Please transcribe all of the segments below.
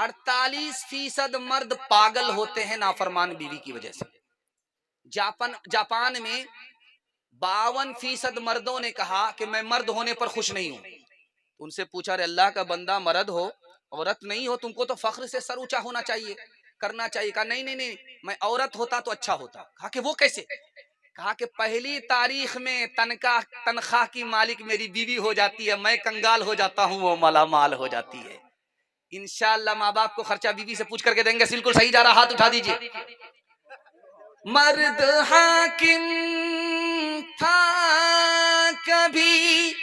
48% مرد پاگل ہوتے ہیں نافرمان بیوی کی وجہ سے۔ جاپان میں 52% مردوں نے کہا کہ میں مرد ہونے پر خوش نہیں ہوں۔ ان سے پوچھا رہے اللہ کا بندہ، مرد ہو عورت نہیں ہو، تم کو تو فخر سے سر اونچا ہونا چاہیے، کرنا چاہیے۔ کہا نہیں، میں عورت ہوتا تو اچھا ہوتا۔ کہا کہ وہ کیسے؟ کہا کہ پہلی تاریخ میں تنخواہ کی مالک میری بیوی ہو جاتی ہے، میں کنگال ہو جاتا ہوں، وہ مالا مال ہو جاتی ہے۔ انشاءاللہ ماں باپ کو خرچہ بیوی سے پوچھ کر کے دیں گے۔ بالکل صحیح جا رہا، ہاتھ اٹھا دیجئے۔ مرد حاکم تھا کبھی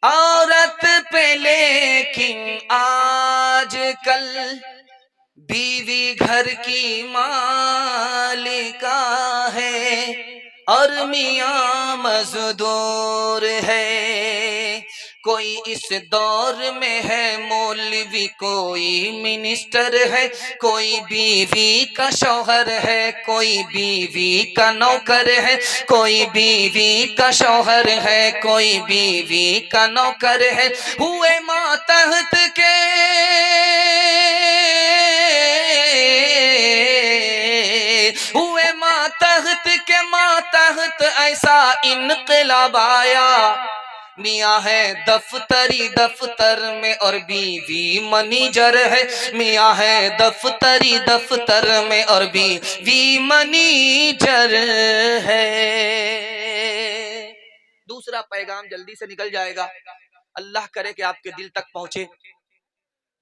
عورت پہ، لیکن آج کل بیوی گھر کی مالکہ ہے اور میاں مزدور ہے۔ کوئی اس دور میں ہے مولوی، کوئی منسٹر ہے، کوئی بیوی کا شوہر ہے، کوئی بیوی کا نوکر ہے، کوئی بیوی کا شوہر ہے، کوئی بیوی کا نوکر ہے۔ ہوئے ماتحت کے ماتحت ایسا انقلاب آیا، میاں ہے دفتری دفتر میں اور بیوی منیجر ہے، میاں ہے دفتری دفتر میں اور بیوی منیجر ہے۔ دوسرا پیغام جلدی سے نکل جائے گا، اللہ کرے کہ آپ کے دل تک پہنچے۔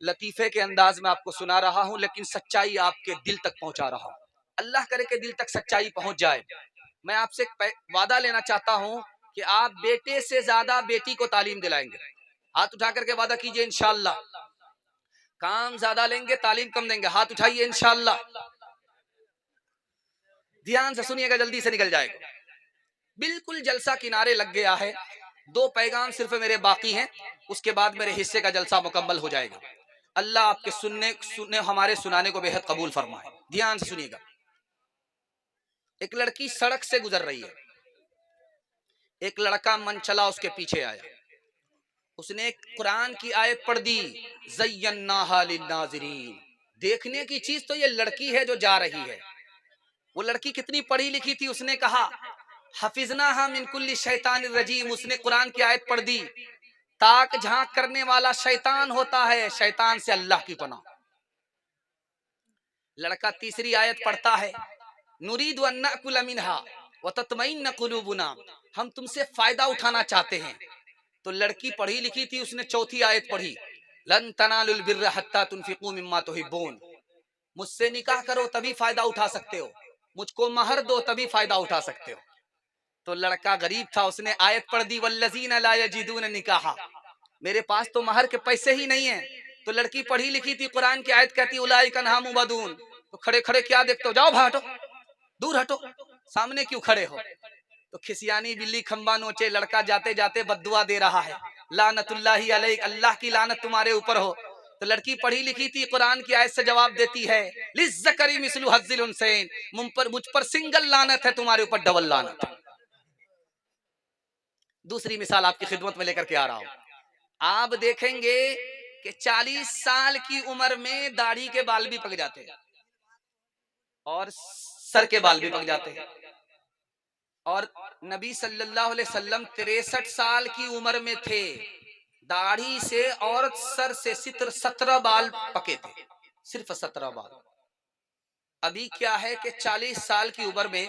لطیفے کے انداز میں آپ کو سنا رہا ہوں، لیکن سچائی آپ کے دل تک پہنچا رہا ہوں۔ اللہ کرے کہ دل تک سچائی پہنچ جائے۔ میں آپ سے وعدہ لینا چاہتا ہوں کہ آپ بیٹے سے زیادہ بیٹی کو تعلیم دلائیں گے۔ ہاتھ اٹھا کر کے وعدہ کیجئے انشاءاللہ۔ کام زیادہ لیں گے، تعلیم کم دیں گے۔ ہاتھ اٹھائیے انشاءاللہ۔ دھیان سے سنیے گا، جلدی سے نکل جائے گا۔ بالکل جلسہ کنارے لگ گیا ہے، 2 پیغام صرف میرے باقی ہیں، اس کے بعد میرے حصے کا جلسہ مکمل ہو جائے گا۔ اللہ آپ کے سننے ہمارے سنانے کو بے حد قبول فرمائے۔ دھیان سے سنیے گا۔ ایک لڑکی سڑک سے گزر رہی ہے، ایک لڑکا من چلا اس کے پیچھے آیا، اس نے ایک قرآن کی آیت پڑھ دی، زیناہا للناظرین۔ دیکھنے کی چیز تو یہ لڑکی ہے جو جا رہی ہے۔ وہ لڑکی کتنی پڑھی لکھی تھی، اس نے کہا حفظناہا من کل شیطان الرجیم۔ اس نے قرآن کی آیت پڑھ دی، تاک جھانک کرنے والا شیطان ہوتا ہے، شیطان سے اللہ کی پناہ۔ لڑکا تیسری آیت پڑھتا ہے، نرید ان نأکل منہا وتطمئن قلوبنا۔ ہم تم سے فائدہ اٹھانا چاہتے ہیں۔ تو لڑکی پڑھی لکھی تھی، اس نے چوتھی آیت پڑھی، لن تنالوا البر حتی تنفقوا مما تحبون۔ مجھ سے نکاح کرو تبھی فائدہ اٹھا سکتے ہو، مجھ کو مہر دو تبھی فائدہ اٹھا سکتے ہو۔ تو لڑکا غریب تھا، اس نے آیت پڑھ دی، والذین لا یجدون نکاحا۔ میرے پاس تو مہر کے پیسے ہی نہیں ہیں۔ تو لڑکی پڑھی لکھی تھی، قرآن کی آیت کہتی اولئک عنہا مبعدون۔ تو کھڑے کھڑے کیا دیکھتے ہو، جاؤ بھاٹو، دور ہٹو، سامنے کیوں کھڑے ہو؟ تو کھسیانی بلی کھمبا نوچے، لڑکا جاتے جاتے بد دعا دے رہا ہے، لعنت اللہ علیک، اللہ کی لعنت تمہارے اوپر ہو۔ تو لڑکی پڑھی لکھی تھی، قرآن کی آیت سے جواب دیتی ہے، للذکر مثل حظ الانثیین، مجھ پر سنگل لعنت ہے، تمہارے اوپر ڈبل لعنت ہے۔ دوسری مثال آپ کی خدمت میں لے کر کے آ رہا ہوں۔ آپ دیکھیں گے کہ 40 سال کی عمر میں داڑھی کے بال بھی پک جاتے ہیں اور سر کے بال بھی پک جاتے ہیں، اور نبی صلی اللہ علیہ وسلم 63 سال کی عمر میں تھے، داڑھی سے اور سر سے 17 بال پکے تھے، صرف 17 بال۔ ابھی کیا ہے کہ 40 سال کی عمر میں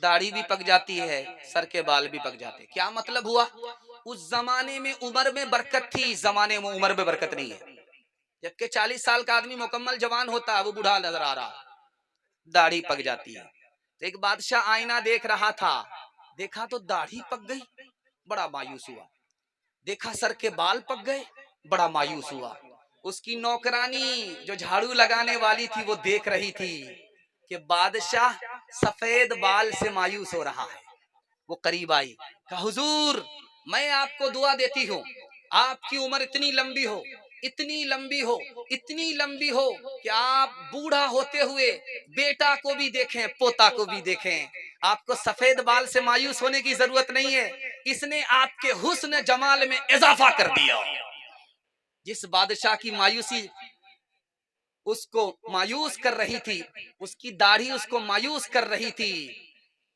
داڑھی بھی پک جاتی ہے، سر کے بال بھی پک جاتے ہیں۔ کیا مطلب ہوا؟ اس زمانے میں عمر میں برکت تھی، اس زمانے میں عمر میں برکت نہیں ہے۔ جبکہ 40 سال کا آدمی مکمل جوان ہوتا ہے، وہ بوڑھا نظر آ رہا، داڑھی پک جاتی ہے۔ تو ایک بادشاہ آئینہ دیکھ رہا تھا، دیکھا تو داڑھی پک گئی، بڑا مایوس ہوا۔ دیکھا سر کے بال پک گئے، بڑا مایوس ہوا۔ اس کی نوکرانی جو جھاڑو لگانے والی تھی، وہ دیکھ رہی تھی کہ بادشاہ سفید بال سے مایوس ہو رہا ہے۔ وہ قریب آئی، کہا حضور میں آپ کو دعا دیتی ہوں، آپ کی عمر اتنی لمبی ہو، اتنی لمبی ہو، اتنی لمبی ہو کہ آپ بوڑھا ہوتے ہوئے بیٹا کو بھی دیکھیں، پوتا کو بھی دیکھیں۔ آپ کو سفید بال سے مایوس ہونے کی ضرورت نہیں ہے، اس نے آپ کے حسن جمال میں اضافہ کر دیا۔ جس بادشاہ کی مایوسی اس کو مایوس کر رہی تھی، اس کی داڑھی اس کو مایوس کر رہی تھی،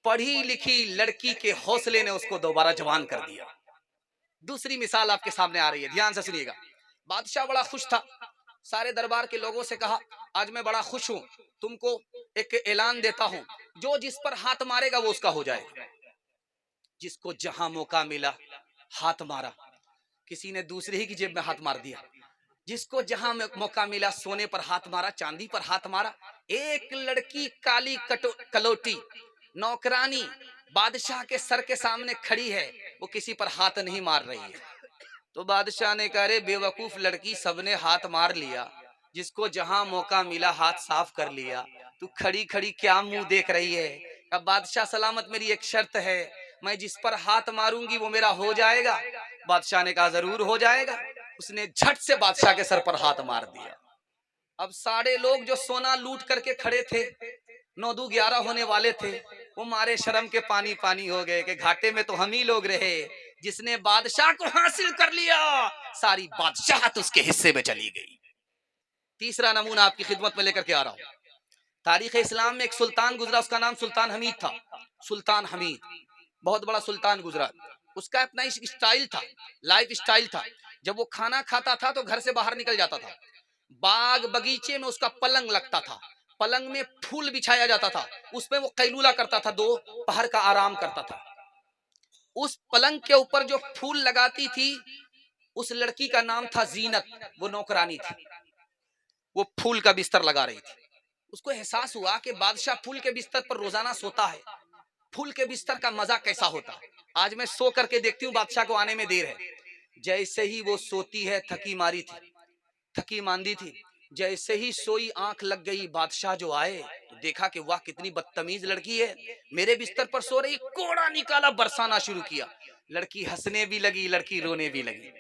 پڑھی لکھی لڑکی کے حوصلے نے اس کو دوبارہ جوان کر دیا۔ دوسری مثال آپ کے سامنے آ رہی ہے، دھیان سے سنیے گا۔ بادشاہ بڑا خوش تھا، سارے دربار کے لوگوں سے کہا آج میں بڑا خوش ہوں، تم کو ایک اعلان دیتا ہوں، جو جس پر ہاتھ مارے گا وہ اس کا ہو جائے گا۔ جس کو جہاں موقع ملا ہاتھ مارا، کسی نے دوسرے ہی کی جیب میں ہاتھ مار دیا۔ جس کو جہاں موقع ملا سونے پر ہاتھ مارا، چاندی پر ہاتھ مارا۔ ایک لڑکی کالی کلوٹی نوکرانی بادشاہ کے سر کے سامنے کھڑی ہے، وہ کسی پر ہاتھ نہیں مار رہی ہے۔ تو بادشاہ نے کہا رے بے وقوف لڑکی، سب نے ہاتھ مار لیا، جس کو جہاں موقع ملا ہاتھ صاف کر لیا، تو کھڑی کھڑی کیا منہ دیکھ رہی ہے؟ اب بادشاہ سلامت میری ایک شرط ہے، میں جس پر ہاتھ ماروں گی وہ میرا ہو جائے گا۔ بادشاہ نے کہا ضرور ہو جائے گا۔ اس نے جھٹ سے بادشاہ کے سر پر ہاتھ مار دیا۔ اب ساڑھے لوگ جو سونا لوٹ کر کے کھڑے تھے، 9 دو 11 ہونے والے تھے، وہ مارے شرم کے پانی پانی ہو گئے کہ گھاٹے میں تو ہم ہی لوگ رہے۔ جس نے بادشاہ کو حاصل کر لیا، ساری بادشاہت اس کے حصے میں چلی گئی۔ تیسرا نمونہ آپ کی خدمت میں لے کر کے آ رہا ہوں۔ تاریخ اسلام میں ایک سلطان گزرا، اس کا نام سلطان حمید تھا۔ سلطان حمید بہت بڑا سلطان گزرا۔ اس کا اپنا اسٹائل تھا، لائف اسٹائل تھا۔ جب وہ کھانا کھاتا تھا تو گھر سے باہر نکل جاتا تھا، باغ بگیچے میں اس کا پلنگ لگتا تھا، پلنگ میں پھول بچھایا جاتا تھا، اس پہ وہ قیلولہ کرتا تھا، 2 پہر کا آرام کرتا تھا۔ اس پلنگ کے اوپر جو پھول لگاتی تھی اس لڑکی کا نام تھا زینت، وہ نوکرانی تھی، وہ پھول کا بستر لگا رہی تھی۔ اس کو احساس ہوا کہ بادشاہ پھول کے بستر پر روزانہ سوتا ہے، پھول کے بستر کا مزہ کیسا ہوتا ہے۔ آج میں سو کر کے دیکھتی ہوں بادشاہ کو آنے میں دیر ہے۔ جیسے ہی وہ سوتی ہے، تھکی ماری تھی، تھکی ماندی تھی، جیسے ہی سوئی آنکھ لگ گئی، بادشاہ جو آئے تو دیکھا کہ واہ کتنی بدتمیز لڑکی ہے، میرے بستر پر سو رہی، کوڑا نکالا برسانا شروع کیا۔ لڑکی ہنسنے بھی لگی، لڑکی رونے بھی لگی۔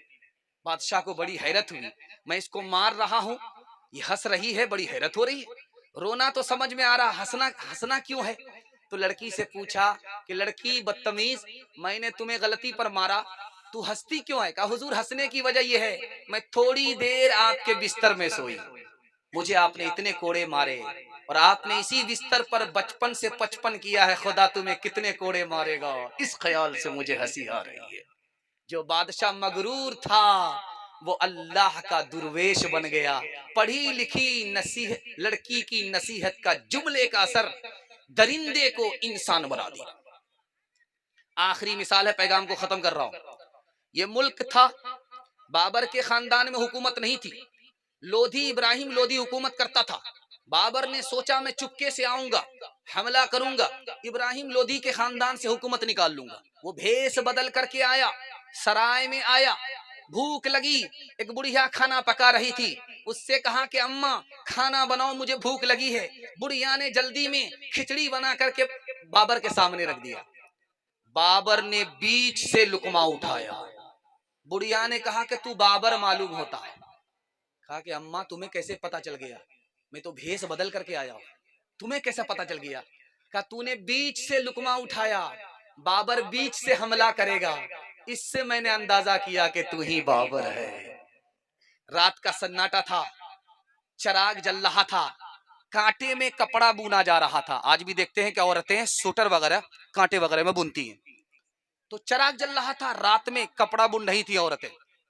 بادشاہ کو بڑی حیرت ہوئی، میں اس کو مار رہا ہوں، یہ ہنس رہی ہے، بڑی حیرت ہو رہی ہے۔ رونا تو سمجھ میں آ رہا، ہنسنا کیوں ہے؟ تو لڑکی سے پوچھا کہ لڑکی بدتمیز، میں نے تمہیں غلطی پر مارا، تو ہنستی کیوں ہے؟ کہا حضور ہنسنے کی وجہ یہ ہے، میں تھوڑی دیر آپ کے بستر میں سوئی، مجھے آپ نے اتنے کوڑے مارے، اور آپ نے اسی بستر پر بچپن سے 55 کیا ہے، خدا تمہیں کتنے کوڑے مارے گا، اس خیال سے مجھے ہنسی آ رہی ہے۔ جو بادشاہ مغرور تھا وہ اللہ کا درویش بن گیا۔ پڑھی لکھی لڑکی کی نصیحت کا جملے کا اثر درندے کو انسان بنا دیا۔ آخری مثال ہے، پیغام کو ختم کر رہا ہوں۔ یہ ملک تھا، بابر کے خاندان میں حکومت نہیں تھی، لودھی ابراہیم لودھی حکومت کرتا تھا۔ بابر نے سوچا میں چپکے سے آؤں گا، حملہ کروں گا، ابراہیم لودھی کے خاندان سے حکومت نکال لوں گا۔ وہ بھیس بدل کر کے آیا، سرائے میں آیا، بھوک لگی، ایک بڑھیا کھانا پکا رہی تھی، اس سے کہا کہ اماں کھانا بناؤ، مجھے بھوک لگی ہے۔ بڑھیا نے جلدی میں کھچڑی بنا کر کے بابر کے سامنے رکھ دیا۔ بابر نے بیچ سے لقمہ اٹھایا۔ بڑھیا نے کہا کہ تو بابر معلوم ہوتا ہے۔ کہا کہ اماں تمہیں کیسے پتا چل گیا؟ میں تو بھیس بدل کر کے آیا ہوں، تمہیں کیسے پتا چل گیا؟ کہا تو نے بیچ سے لقمہ اٹھایا، بابر بیچ سے حملہ کرے گا، اس سے میں نے اندازہ کیا کہ تو ہی بابر ہے۔ رات کا سناٹا تھا، چراغ جل رہا تھا، کانٹے میں کپڑا بونا جا رہا تھا۔ آج بھی دیکھتے ہیں کہ عورتیں سوٹر وغیرہ کانٹے وغیرہ میں بنتی ہیں۔ تو چراغ جل رہا تھا، رات میں کپڑا بن رہی تھی عورتیں،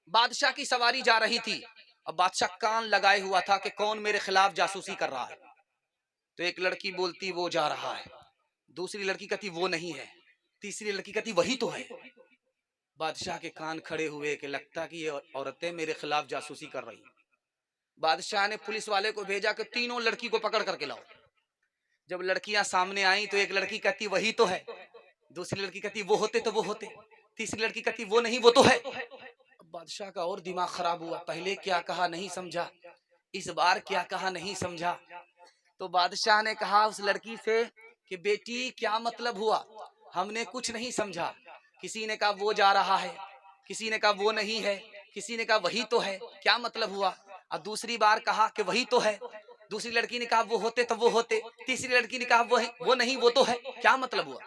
بادشاہ کی سواری جا رہی تھی، اب بادشاہ کان لگائے ہوا تھا کہ کون میرے خلاف جاسوسی کر رہا ہے۔ تو ایک لڑکی بولتی وہ جا رہا ہے، دوسری لڑکی کہتی وہ نہیں ہے، تیسری لڑکی کہتی وہی تو ہے۔ بادشاہ کے کان کھڑے ہوئے کہ لگتا کہ یہ عورتیں میرے خلاف جاسوسی کر رہی ہیں۔ بادشاہ نے پولیس والے کو بھیجا کہ تینوں لڑکی کو پکڑ کر کے لاؤ۔ جب لڑکیاں سامنے آئیں تو ایک لڑکی کہتی وہی تو ہے، دوسری لڑکی کہتی وہ ہوتے تو وہ ہوتے، تیسری لڑکی کہتی وہ نہیں وہ تو ہے۔ بادشاہ کا اور دماغ خراب ہوا، پہلے کیا کہا نہیں سمجھا، اس بار کیا کہا نہیں سمجھا۔ تو بادشاہ نے کہا اس لڑکی سے کہ بیٹی کیا مطلب ہوا، ہم نے کچھ نہیں سمجھا۔ کسی نے کہا وہ جا رہا ہے، کسی نے کہا وہ نہیں ہے، کسی نے کہا وہی تو ہے، کیا مطلب ہوا؟ اب دوسری بار کہا کہ وہی تو ہے، دوسری لڑکی نے کہا وہ ہوتے تو وہ ہوتے، تیسری لڑکی نے کہا وہ نہیں وہ تو ہے، کیا مطلب ہوا؟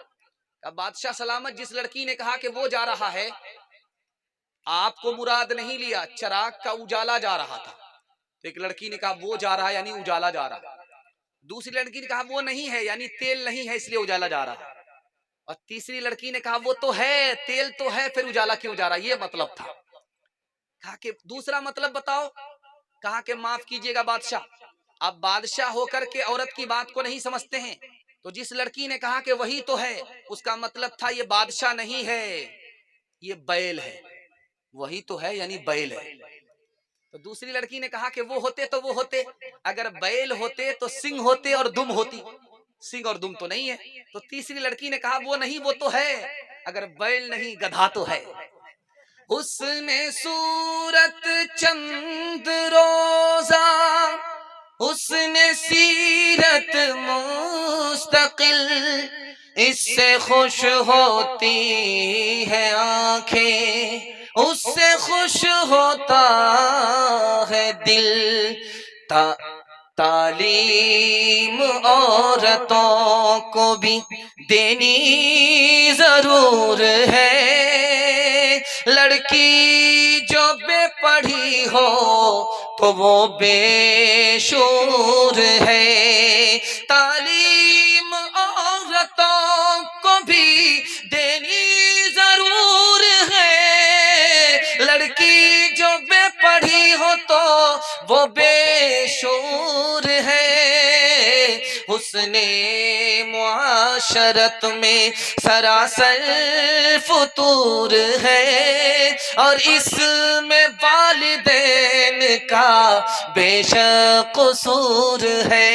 اب بادشاہ سلامت، جس لڑکی نے کہا کہ وہ جا رہا ہے، آپ کو مراد نہیں لیا، چراغ کا اجالا جا رہا تھا، تو ایک لڑکی نے کہا وہ جا رہا ہے یعنی اجالا جا رہا ہے، دوسری لڑکی نے کہا وہ نہیں ہے یعنی تیل نہیں ہے اس لیے اجالا جا رہا ہے، اور تیسری لڑکی نے کہا وہ تو ہے، تیل تو ہے، پھر اجالا کیوں جا رہا ہے؟ یہ مطلب تھا۔ کہا کہ دوسرا مطلب بتاؤ؟ کہا کہ معاف کیجئے گا بادشاہ، اب بادشاہ ہو کر کے عورت کی بات کو نہیں سمجھتے ہیں، تو جس لڑکی نے کہا کہ وہی تو ہے، اس کا مطلب تھا یہ بادشاہ نہیں ہے، یہ بیل ہے، وہی تو ہے یعنی بیل ہے۔ تو دوسری لڑکی نے کہا کہ وہ ہوتے تو وہ ہوتے، اگر بیل ہوتے تو سنگ ہوتے اور دم ہوتی، سنگ اور دم تو نہیں ہے۔ تو تیسری لڑکی نے کہا وہ نہیں، وہ تو ہے، اگر بیل نہیں گدھا تو ہے۔ حسن صورت چند روزہ، حسن سیرت مستقل، اس سے خوش ہوتی ہے آنکھیں، اس سے خوش ہوتا ہے دل۔ تعلیم عورتوں کو بھی دینی ضرور ہے، لڑکی جو بے پڑھی ہو تو وہ بے شعور ہے۔ تعلیم عورتوں کو بھی دینی ضرور ہے، لڑکی جو بے پڑھی ہو تو وہ بے شعور ہے۔ حسن معاشرت میں سراسر فطور ہے، اور اس میں والدین کا بے شک قصور ہے۔